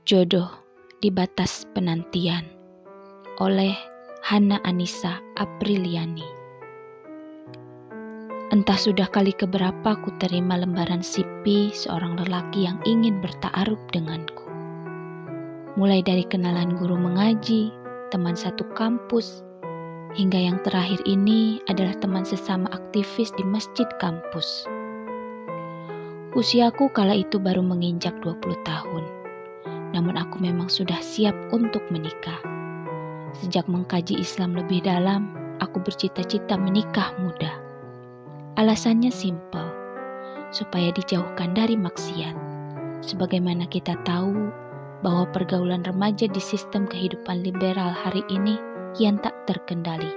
Jodoh di Batas Penantian oleh Hana Anissa Apriliani. Entah sudah kali keberapa ku terima lembaran CV seorang lelaki yang ingin bertaaruf denganku. Mulai dari kenalan guru mengaji, teman satu kampus, hingga yang terakhir ini adalah teman sesama aktivis di masjid kampus. Usiaku kala itu baru menginjak 20 tahun. Namun aku memang sudah siap untuk menikah. Sejak mengkaji Islam lebih dalam, aku bercita-cita menikah muda. Alasannya simpel, supaya dijauhkan dari maksiat. Sebagaimana kita tahu bahwa pergaulan remaja di sistem kehidupan liberal hari ini kian tak terkendali.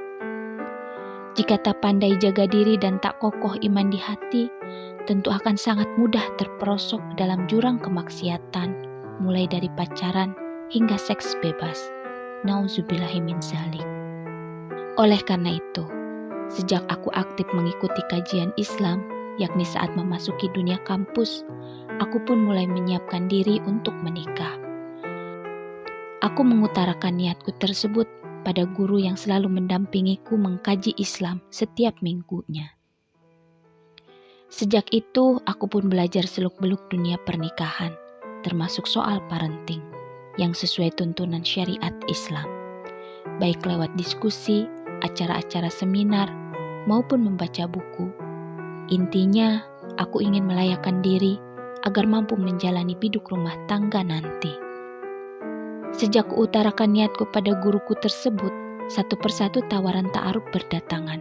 Jika tak pandai jaga diri dan tak kokoh iman di hati, tentu akan sangat mudah terperosok dalam jurang kemaksiatan, mulai dari pacaran hingga seks bebas. Nauzubillahi min dzalik. Oleh karena itu, sejak aku aktif mengikuti kajian Islam, yakni saat memasuki dunia kampus, aku pun mulai menyiapkan diri untuk menikah. Aku mengutarakan niatku tersebut pada guru yang selalu mendampingiku mengkaji Islam setiap minggunya. Sejak itu, aku pun belajar seluk-beluk dunia pernikahan, termasuk soal parenting, yang sesuai tuntunan syariat Islam, baik lewat diskusi, acara-acara seminar, maupun membaca buku. Intinya, aku ingin melayakkan diri agar mampu menjalani biduk rumah tangga nanti. Sejak kuutarakan niatku pada guruku tersebut, satu persatu tawaran ta'aruf berdatangan.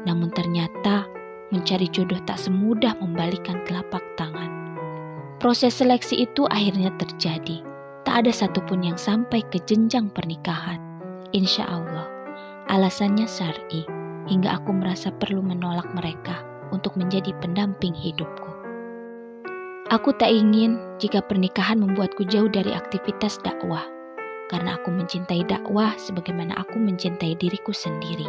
Namun ternyata, mencari jodoh tak semudah membalikan telapak tangan. Proses seleksi itu akhirnya terjadi. Tak ada satupun yang sampai ke jenjang pernikahan. Insya Allah, alasannya syar'i, hingga aku merasa perlu menolak mereka untuk menjadi pendamping hidupku. Aku tak ingin jika pernikahan membuatku jauh dari aktivitas dakwah, karena aku mencintai dakwah sebagaimana aku mencintai diriku sendiri.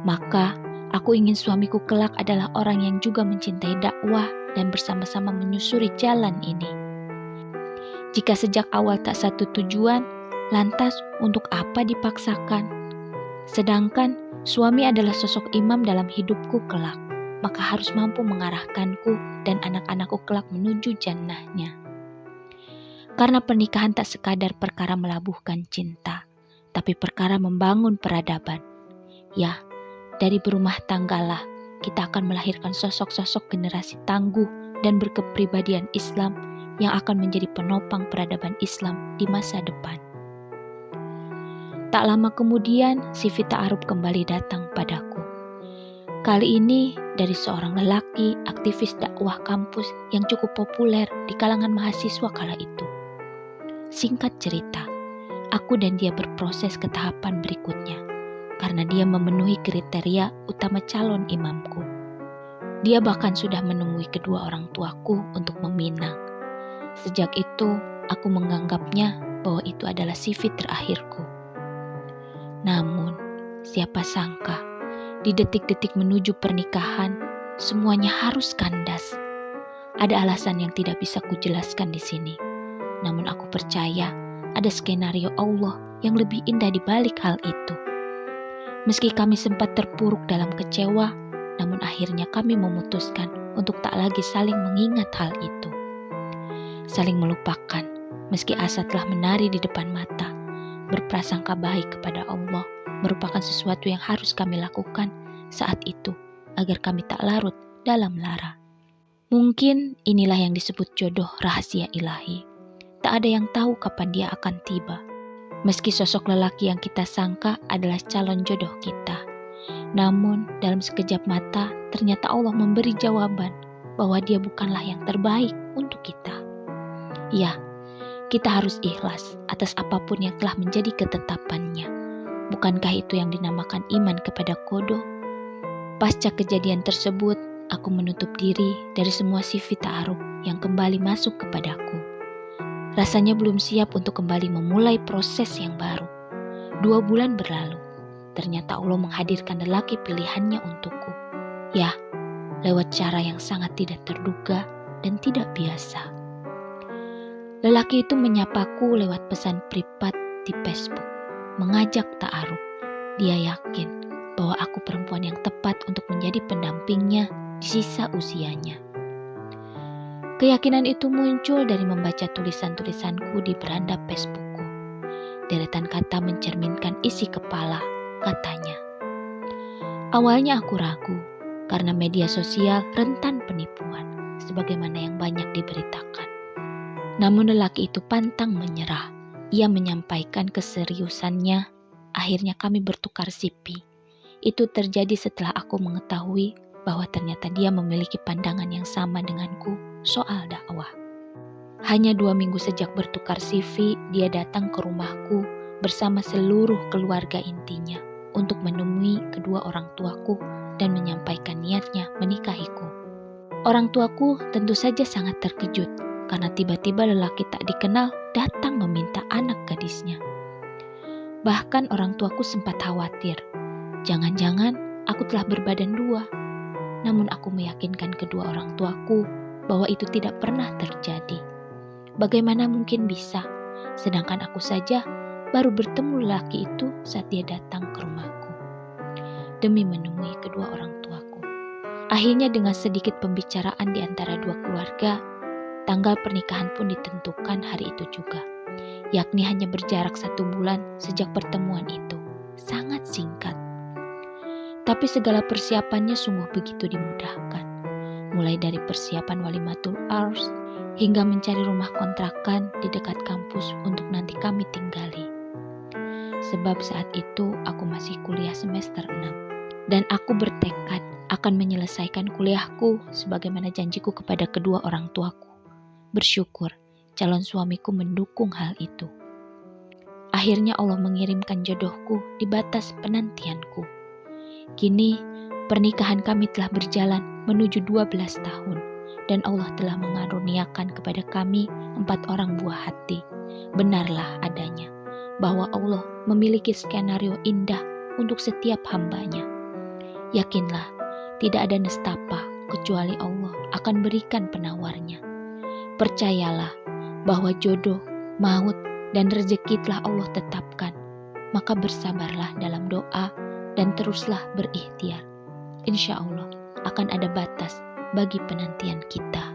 Maka, aku ingin suamiku kelak adalah orang yang juga mencintai dakwah dan bersama-sama menyusuri jalan ini. Jika sejak awal tak satu tujuan, lantas untuk apa dipaksakan? Sedangkan suami adalah sosok imam dalam hidupku kelak, maka harus mampu mengarahkanku dan anak-anakku kelak menuju jannahnya. Karena pernikahan tak sekadar perkara melabuhkan cinta, tapi perkara membangun peradaban. Ya, dari berumah tanggalah kita akan melahirkan sosok-sosok generasi tangguh dan berkepribadian Islam yang akan menjadi penopang peradaban Islam di masa depan. Tak lama kemudian, CV ta'aruf kembali datang padaku. Kali ini dari seorang lelaki aktivis dakwah kampus yang cukup populer di kalangan mahasiswa kala itu. Singkat cerita, aku dan dia berproses ke tahapan berikutnya, karena dia memenuhi kriteria utama calon imamku. Dia bahkan sudah menemui kedua orang tuaku untuk meminang. Sejak itu, aku menganggapnya bahwa itu adalah CV terakhirku. Namun, siapa sangka, di detik-detik menuju pernikahan, semuanya harus kandas. Ada alasan yang tidak bisa kujelaskan di sini. Namun aku percaya ada skenario Allah yang lebih indah di balik hal itu. Meski kami sempat terpuruk dalam kecewa, namun akhirnya kami memutuskan untuk tak lagi saling mengingat hal itu. Saling melupakan, meski asa telah menari di depan mata. Berprasangka baik kepada Allah merupakan sesuatu yang harus kami lakukan saat itu, agar kami tak larut dalam lara. Mungkin inilah yang disebut jodoh rahasia ilahi. Tak ada yang tahu kapan dia akan tiba. Meski sosok lelaki yang kita sangka adalah calon jodoh kita. Namun dalam sekejap mata ternyata Allah memberi jawaban bahwa dia bukanlah yang terbaik untuk kita. Ya, kita harus ikhlas atas apapun yang telah menjadi ketetapannya. Bukankah itu yang dinamakan iman kepada qada? Pasca kejadian tersebut, aku menutup diri dari semua CV ta'aruf yang kembali masuk kepadaku. Rasanya belum siap untuk kembali memulai proses yang baru. 2 bulan berlalu. Ternyata Allah menghadirkan lelaki pilihannya untukku. Ya, lewat cara yang sangat tidak terduga dan tidak biasa. Lelaki itu menyapaku lewat pesan privat di Facebook, mengajak ta'aruf. Dia yakin bahwa aku perempuan yang tepat untuk menjadi pendampingnya di sisa usianya. Keyakinan itu muncul dari membaca tulisan-tulisanku di beranda Facebookku. Deretan kata mencerminkan isi kepala, katanya. Awalnya aku ragu, karena media sosial rentan penipuan, sebagaimana yang banyak diberitakan. Namun lelaki itu pantang menyerah. Ia menyampaikan keseriusannya. Akhirnya kami bertukar CV. Itu terjadi setelah aku mengetahui bahwa ternyata dia memiliki pandangan yang sama denganku soal dakwah. Hanya 2 minggu sejak bertukar CV, dia datang ke rumahku bersama seluruh keluarga intinya untuk menemui kedua orang tuaku dan menyampaikan niatnya menikahiku. Orang tuaku tentu saja sangat terkejut karena tiba-tiba lelaki tak dikenal datang meminta anak gadisnya. Bahkan orang tuaku sempat khawatir, jangan-jangan aku telah berbadan 2. Namun aku meyakinkan kedua orang tuaku bahwa itu tidak pernah terjadi. Bagaimana mungkin bisa, sedangkan aku saja baru bertemu lelaki itu saat dia datang ke rumahku demi menemui kedua orang tuaku. Akhirnya dengan sedikit pembicaraan di antara dua keluarga, tanggal pernikahan pun ditentukan hari itu juga, yakni hanya berjarak 1 bulan sejak pertemuan itu. Sangat singkat. Tapi segala persiapannya sungguh begitu dimudahkan. Mulai dari persiapan walimatul ars hingga mencari rumah kontrakan di dekat kampus untuk nanti kami tinggali. Sebab saat itu aku masih kuliah semester 6 dan aku bertekad akan menyelesaikan kuliahku sebagaimana janjiku kepada kedua orang tuaku. Bersyukur calon suamiku mendukung hal itu. Akhirnya Allah mengirimkan jodohku di batas penantianku. Kini pernikahan kami telah berjalan menuju 12 tahun dan Allah telah mengaruniakan kepada kami 4 orang buah hati. Benarlah adanya bahwa Allah memiliki skenario indah untuk setiap hambanya. Yakinlah, tidak ada nestapa kecuali Allah akan berikan penawarnya. Percayalah bahwa jodoh, maut, dan rezeki telah Allah tetapkan. Maka bersabarlah dalam doa dan teruslah berikhtiar. Insya Allah akan ada batas bagi penantian kita.